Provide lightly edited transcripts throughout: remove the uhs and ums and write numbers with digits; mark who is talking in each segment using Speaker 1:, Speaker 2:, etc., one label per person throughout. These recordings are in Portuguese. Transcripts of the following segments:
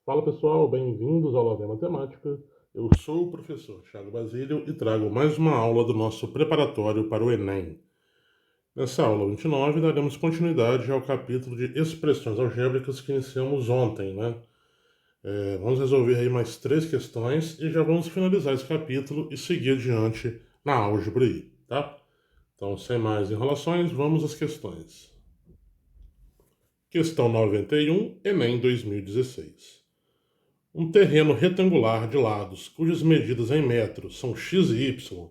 Speaker 1: Fala pessoal, bem-vindos ao Aula de Matemática. Eu sou o professor Thiago Basílio e trago mais uma aula do nosso preparatório para o Enem. Nessa aula 29, daremos continuidade ao capítulo de expressões algébricas que iniciamos ontem, né? Vamos resolver aí mais 3 questões e já vamos finalizar esse capítulo e seguir adiante na álgebra aí, tá? Então, sem mais enrolações, vamos às questões. Questão 91, Enem 2016. Um terreno retangular de lados, cujas medidas em metros são x e y,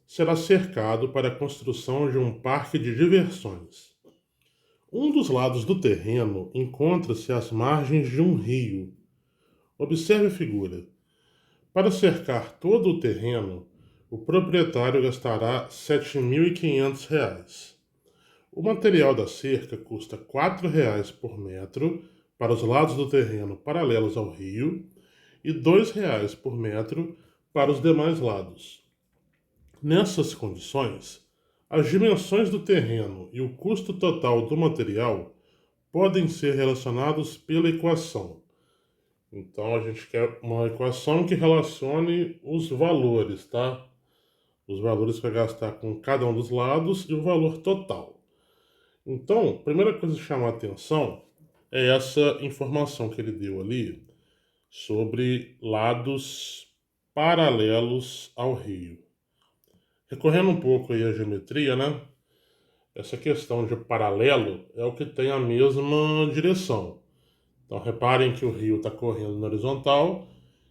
Speaker 1: será cercado para a construção de um parque de diversões. Um dos lados do terreno encontra-se às margens de um rio. Observe a figura. Para cercar todo o terreno, o proprietário gastará R$ 7.500. O material da cerca custa R$ 4,00 por metro para os lados do terreno paralelos ao rio e R$ 2,00 por metro para os demais lados. Nessas condições, as dimensões do terreno e o custo total do material podem ser relacionados pela equação. Então, a gente quer uma equação que relacione os valores, tá? Os valores para gastar com cada um dos lados e o valor total. Então, a primeira coisa que chama a atenção é essa informação que ele deu ali sobre lados paralelos ao rio. Recorrendo um pouco aí à geometria, né? Essa questão de paralelo é o que tem a mesma direção. Então, reparem que o rio está correndo na horizontal,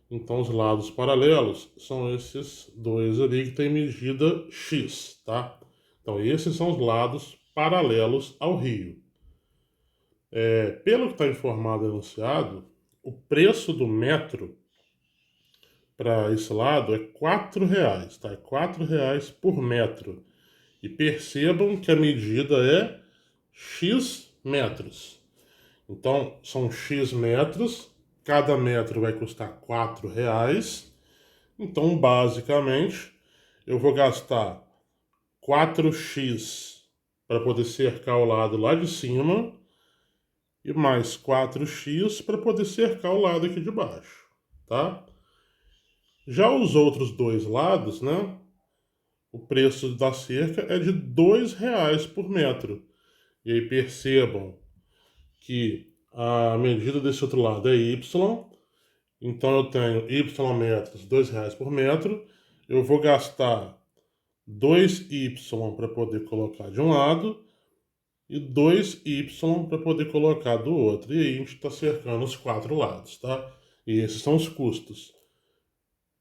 Speaker 1: então os lados paralelos são esses dois ali que têm medida x, tá? Então, esses são os lados paralelos ao rio. Pelo que está informado no enunciado, o preço do metro para esse lado é R$ 4,00, tá? É R$ 4,00 por metro. E percebam que a medida é x metros. Então, são x metros, cada metro vai custar R$ 4,00. Então, basicamente, eu vou gastar 4x para poder cercar o lado lá de cima e mais 4x para poder cercar o lado aqui de baixo, tá? Já os outros dois lados, né? O preço da cerca é de R$ 2,00 por metro. E aí percebam que a medida desse outro lado é y, então eu tenho y metros, R$ 2,00 por metro. Eu vou gastar 2y para poder colocar de um lado e 2y para poder colocar do outro. E aí a gente está cercando os 4 lados, tá? E esses são os custos.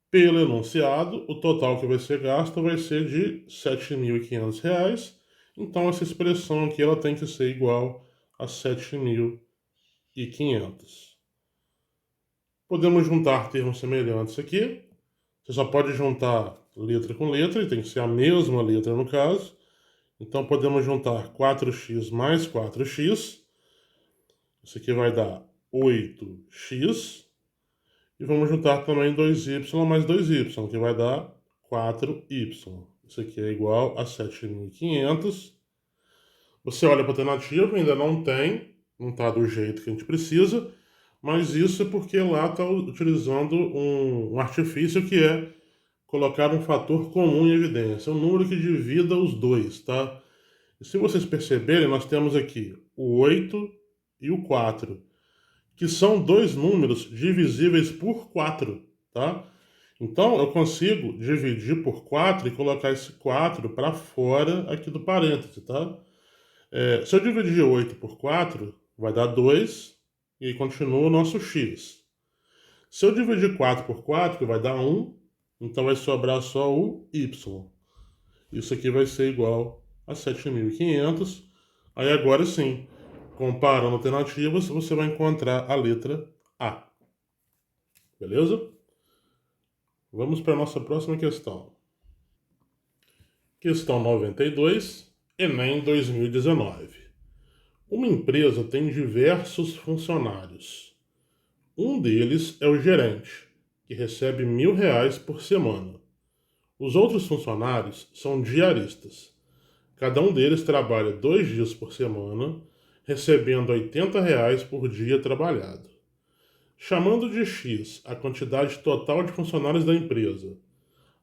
Speaker 1: Pelo enunciado, o total que vai ser gasto vai ser de R$ 7.500. Então, essa expressão aqui ela tem que ser igual a 7.500. Podemos juntar termos semelhantes aqui. Você só pode juntar letra com letra, e tem que ser a mesma letra no caso. Então, podemos juntar 4x mais 4x. Isso aqui vai dar 8x. E vamos juntar também 2y mais 2y, que vai dar 4y. Isso aqui é igual a 7.500. Você olha para a alternativa, ainda não tem, não está do jeito que a gente precisa, mas isso é porque lá está utilizando um artifício que é colocar um fator comum em evidência, um número que divida os dois, tá? E se vocês perceberem, nós temos aqui o 8 e o 4, que são dois números divisíveis por 4, tá? Então, eu consigo dividir por 4 e colocar esse 4 para fora aqui do parêntese, tá? Se eu dividir 8 por 4, vai dar 2, e aí continua o nosso x. Se eu dividir 4 por 4, vai dar 1, então vai sobrar só o y. Isso aqui vai ser igual a 7.500. Aí agora sim, comparando alternativas, você vai encontrar a letra A. Beleza? Vamos para a nossa próxima questão. Questão 92, Enem 2019. Uma empresa tem diversos funcionários. Um deles é o gerente, que recebe R$ 1.000 por semana. Os outros funcionários são diaristas. Cada um deles trabalha 2 dias por semana, recebendo R$ 80 por dia trabalhado. Chamando de X a quantidade total de funcionários da empresa,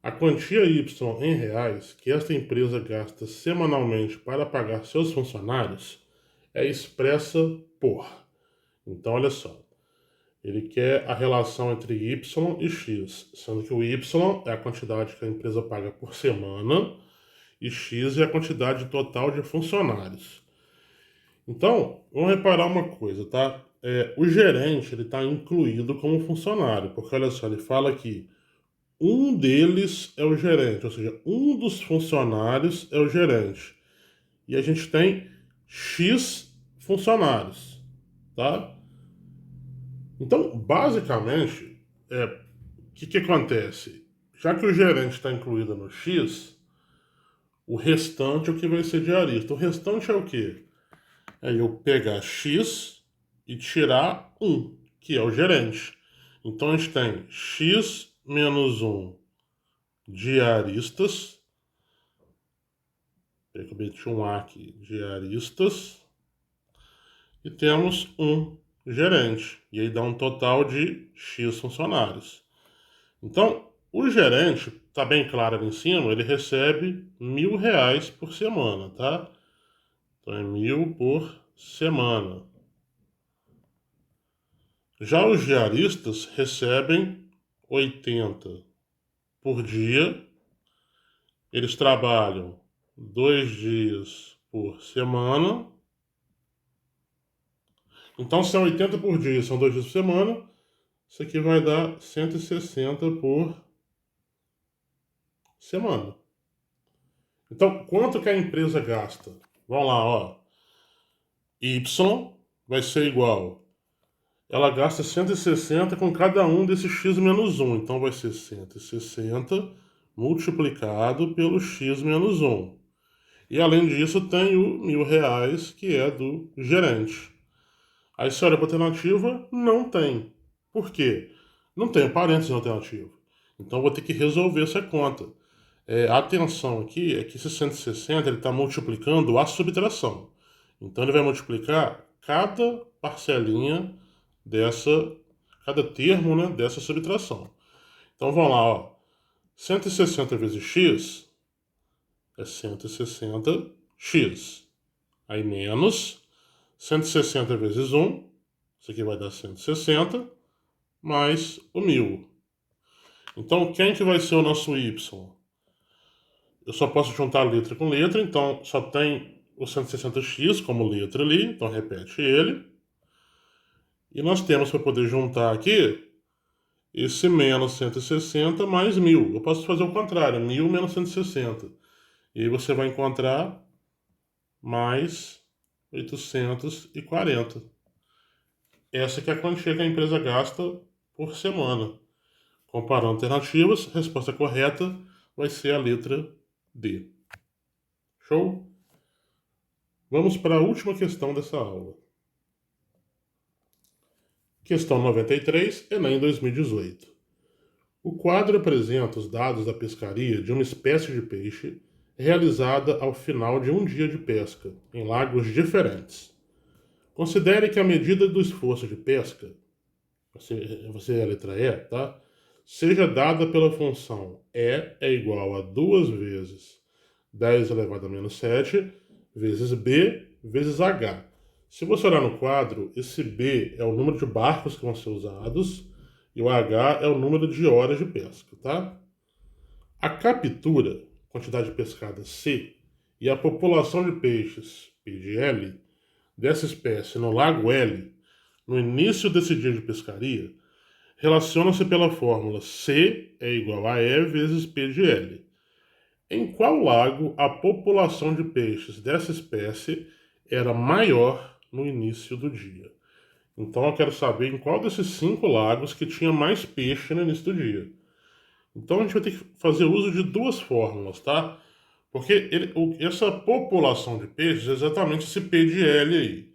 Speaker 1: a quantia Y em reais que esta empresa gasta semanalmente para pagar seus funcionários é expressa por. Então, olha só. Ele quer a relação entre Y e X, sendo que o Y é a quantidade que a empresa paga por semana e X é a quantidade total de funcionários. Então, vamos reparar uma coisa, tá? O gerente ele está incluído como funcionário, porque olha só, ele fala que um deles é o gerente, ou seja, um dos funcionários é o gerente. E a gente tem X funcionários, tá? Então, basicamente, o que acontece? Já que o gerente está incluído no X, o restante é o que vai ser diarista. O restante é o quê? É eu pegar X e tirar 1, que é o gerente. Então a gente tem X menos 1 diaristas. Peraí que eu meti um A aqui. Diaristas. E temos um gerente. E aí dá um total de X funcionários. Então, o gerente, tá bem claro ali em cima, ele recebe R$ 1.000 por semana, tá? Então é 1.000 por semana. Já os diaristas recebem 80 por dia. Eles trabalham 2 dias por semana. Então, se é 80 por dia, são 2 dias por semana, isso aqui vai dar 160 por semana. Então, quanto que a empresa gasta? Vamos lá, ó. Y vai ser igual. Ela gasta 160 com cada um desses x menos 1. Então vai ser 160 multiplicado pelo x menos 1. E além disso tem o R$ 1.000 que é do gerente. Aí se olha para a alternativa, não tem. Por quê? Não tem parênteses na alternativa. Então vou ter que resolver essa conta. A atenção aqui é que esse 160 ele está multiplicando a subtração. Então ele vai multiplicar cada parcelinha cada termo, né, dessa subtração. Então vamos lá, ó. 160 vezes x é 160x. Aí menos 160 vezes 1, isso aqui vai dar 160, mais o 1.000. Então quem que vai ser o nosso y? Eu só posso juntar letra com letra, então só tem o 160x como letra ali, então repete ele. E nós temos para poder juntar aqui esse menos 160 mais 1.000. Eu posso fazer o contrário, 1.000 menos 160. E aí você vai encontrar mais 840. Essa que é a quantia que a empresa gasta por semana. Comparando alternativas, a resposta correta vai ser a letra D. Show? Vamos para a última questão dessa aula. Questão 93, Enem 2018. O quadro apresenta os dados da pescaria de uma espécie de peixe realizada ao final de um dia de pesca, em lagos diferentes. Considere que a medida do esforço de pesca, você é a letra E, tá? Seja dada pela função E é igual a 2 vezes 10 elevado a menos 7 vezes B vezes H. Se você olhar no quadro, esse B é o número de barcos que vão ser usados e o H é o número de horas de pesca, tá? A captura, quantidade pescada C, e a população de peixes, P de L, dessa espécie no Lago L, no início desse dia de pescaria, relacionam-se pela fórmula C é igual a E vezes P de L. Em qual lago a população de peixes dessa espécie era maior no início do dia? Então eu quero saber em qual desses 5 lagos que tinha mais peixe no início do dia. Então a gente vai ter que fazer uso de 2 fórmulas, tá? Porque essa população de peixes é exatamente esse P de L aí.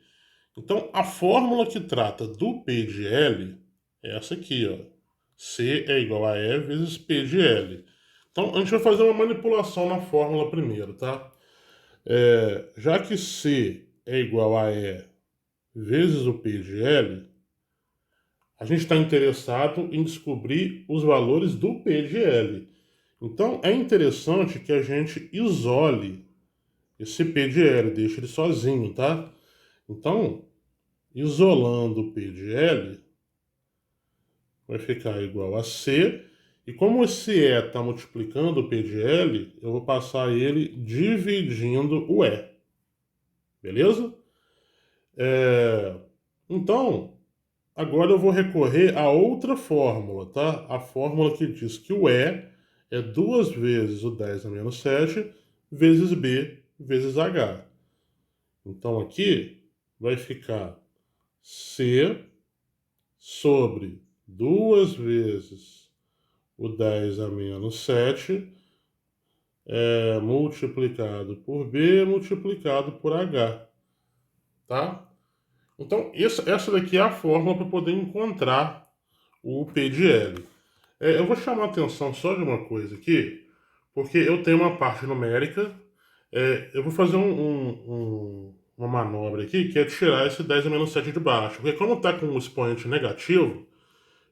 Speaker 1: Então a fórmula que trata do P de L é essa aqui, ó. C é igual a E vezes P de L. Então a gente vai fazer uma manipulação na fórmula primeiro, tá? Já que C é igual a E vezes o P de L, A gente está interessado em descobrir os valores do P de L. Então, é interessante que a gente isole esse P de L, deixe ele sozinho, tá? Então, isolando o P de L, vai ficar igual a C. E como esse E está multiplicando o P de L, eu vou passar ele dividindo o E. Beleza? Então, agora eu vou recorrer a outra fórmula, tá? A fórmula que diz que o E é 2 vezes o 10 a menos 7 vezes B vezes H. Então aqui vai ficar C sobre 2 vezes o 10 a menos 7 multiplicado por B multiplicado por H, tá? Então, essa daqui é a fórmula para poder encontrar o P de L. Eu vou chamar a atenção só de uma coisa aqui, porque eu tenho uma parte numérica, eu vou fazer uma manobra aqui, que é tirar esse 10 a menos 7 de baixo. Porque como está com um expoente negativo,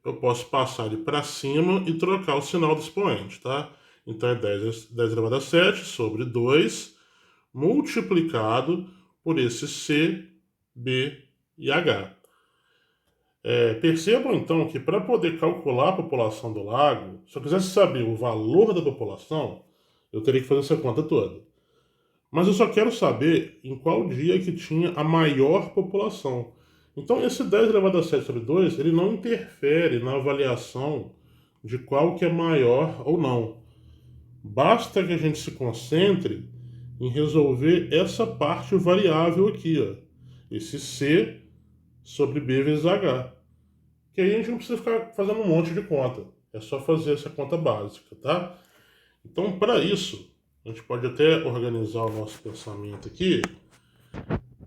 Speaker 1: eu posso passar ele para cima e trocar o sinal do expoente, tá? Então é 10 elevado a 7 sobre 2, multiplicado por esse C, B e H. Percebam então que para poder calcular a população do lago, se eu quisesse saber o valor da população, eu teria que fazer essa conta toda. Mas eu só quero saber em qual dia que tinha a maior população. Então esse 10 elevado a 7 sobre 2, ele não interfere na avaliação de qual que é maior ou não. Basta que a gente se concentre em resolver essa parte variável aqui, ó. Esse C sobre B vezes H. Que aí a gente não precisa ficar fazendo um monte de conta. É só fazer essa conta básica, tá? Então, para isso, a gente pode até organizar o nosso pensamento aqui,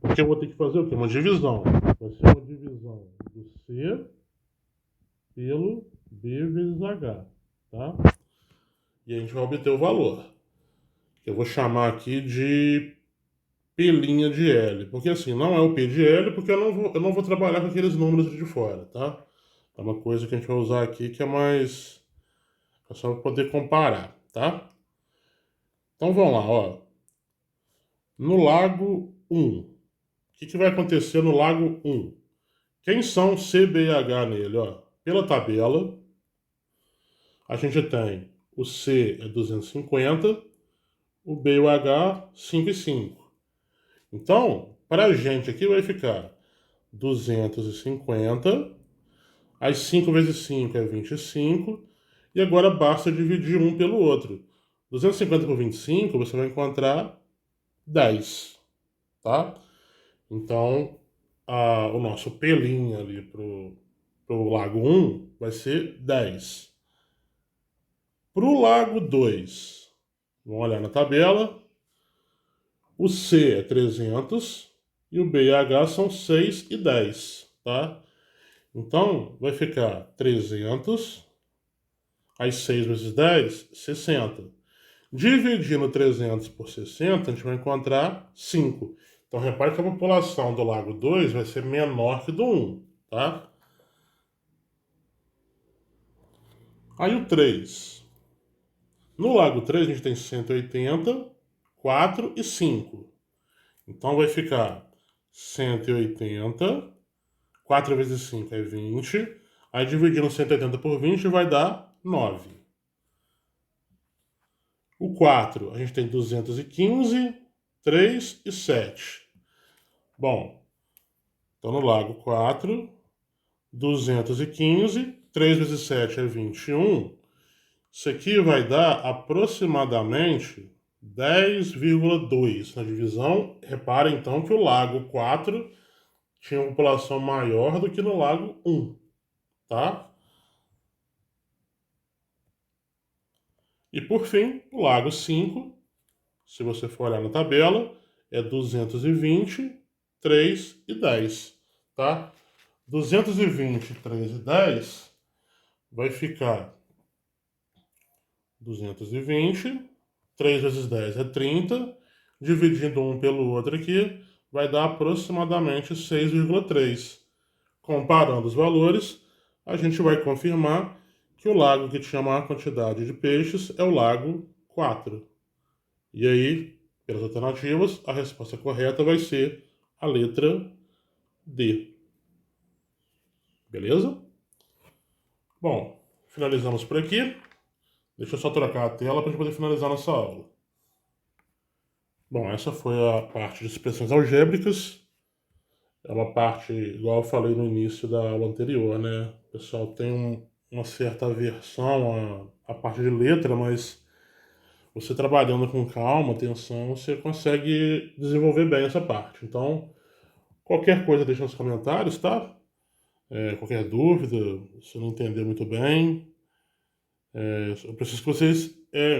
Speaker 1: porque eu vou ter que fazer o quê? Uma divisão. Vai ser uma divisão do C pelo B vezes H, tá? E a gente vai obter o valor, que eu vou chamar aqui de P' de L, porque assim, não é o P de L, porque eu não vou trabalhar com aqueles números de fora, tá? É uma coisa que a gente vai usar aqui que é mais... é só para poder comparar, tá? Então vamos lá, ó. No lago 1, o que vai acontecer no lago 1? Quem são C, B e H nele, ó? Pela tabela, a gente tem o C é 250, o B e o H 5 e 5. Então, para a gente aqui vai ficar 250, aí 5 vezes 5 é 25, e agora basta dividir um pelo outro. 250 por 25, você vai encontrar 10, tá? Então, o nosso pelinho ali pro lago 1 vai ser 10. Pro lago 2, vamos olhar na tabela, o C é 300 e o B e H são 6 e 10, tá? Então, vai ficar 300, aí 6 vezes 10, 60. Dividindo 300 por 60, a gente vai encontrar 5. Então, repare que a população do lago 2 vai ser menor que do 1, tá? Aí o 3. No lago 3, a gente tem 180, 4 e 5. Então, vai ficar 180, 4 vezes 5 é 20. Aí, dividindo 180 por 20, vai dar 9. O 4, a gente tem 215, 3 e 7. Bom, então no lago 4, 215, 3 vezes 7 é 21. Isso aqui vai dar aproximadamente 10,2 na divisão. Repara então que o lago 4 tinha uma população maior do que no lago 1, tá? E por fim, o lago 5, se você for olhar na tabela, é 220, 3 e 10, tá? 220, 3 e 10 vai ficar 220, 3 vezes 10 é 30, dividindo um pelo outro aqui, vai dar aproximadamente 6,3. Comparando os valores, a gente vai confirmar que o lago que tinha maior quantidade de peixes é o lago 4. E aí, pelas alternativas, a resposta correta vai ser a letra D. Beleza? Bom, finalizamos por aqui. Deixa eu só trocar a tela para a gente poder finalizar nossa aula. Bom, essa foi a parte de expressões algébricas. É uma parte, igual eu falei no início da aula anterior, né? O pessoal tem uma certa aversão à parte de letra, mas você trabalhando com calma, atenção, você consegue desenvolver bem essa parte. Então, qualquer coisa deixa nos comentários, tá? Qualquer dúvida, se não entender muito bem, eu preciso que vocês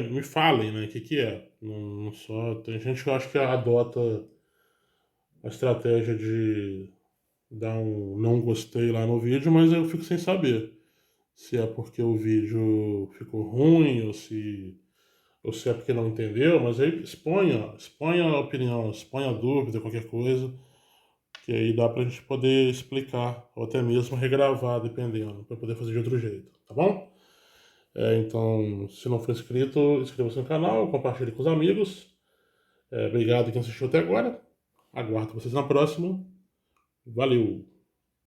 Speaker 1: me falem, né? O que que é. Não só, tem gente que eu acho que adota a estratégia de dar um não gostei lá no vídeo, mas eu fico sem saber se é porque o vídeo ficou ruim ou se é porque não entendeu, mas aí exponha a opinião, exponha a dúvida, qualquer coisa, que aí dá pra gente poder explicar, ou até mesmo regravar, dependendo, para poder fazer de outro jeito, tá bom? Então, se não for inscrito, inscreva-se no canal, compartilhe com os amigos. Obrigado quem assistiu até agora. Aguardo vocês na próxima. Valeu!